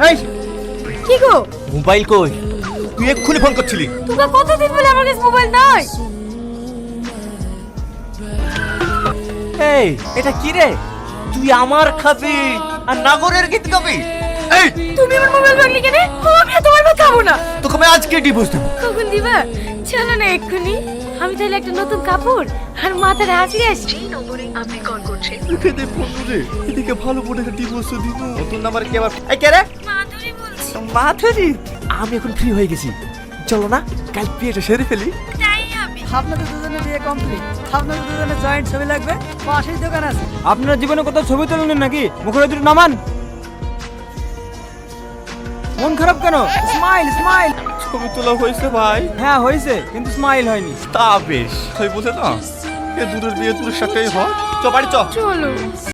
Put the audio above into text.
এই কি গো? মোবাইল কই? তুই এক্ষুনি ফোন করছিলি। তোমরা কতদিন বলে আমার কাছে মোবাইল নাই? এই এটা কি রে? তুই আমার খাবি আর নাগরের গীত গাবি? এই তুমি আমার মোবাইল ভাঙলি কেন? আমি আর তোমার ভাত খাবো না। তোকে আমি আজকে ডিভোর্স দেবো। কখন দিবা? চলো না এক্ষুনি। আমি তাহলে একটা নতুন কাপড় আর মাথার হাসি আসি। আপনি কল করছেন এখানে ফোন রে, এদিকে ভালো করে ডিভোর্স দিন। নতুন নাম্বার কে আবার? এই কে রে? মাধুরী বলছি। মাধুরী, আমি এখন ফ্রি হয়ে গেছি। চলো না কাল বিয়েটা সেরে ফেলি। তাই হবে। আপনাদের দুজনে বিয়ে কমপ্লিট। আপনাদের দুজনে জয়েন্ট ছবি লাগবে, পাশেই দোকান আছে। আপনার জীবনে কোথাও ছবি তোলেন নাকি? মুখে দুটো নামান। মন খারাপ কেন? Smile smile. ছবি তোলা হয়েছে ভাই। হ্যাঁ হয়েছে, কিন্তু স্মাইল হয়নি। তা বেশ, তাই বলে না এ দূরের বিয়ে দূরের সাথেই হয়। চ বাড়ি চ। চলো।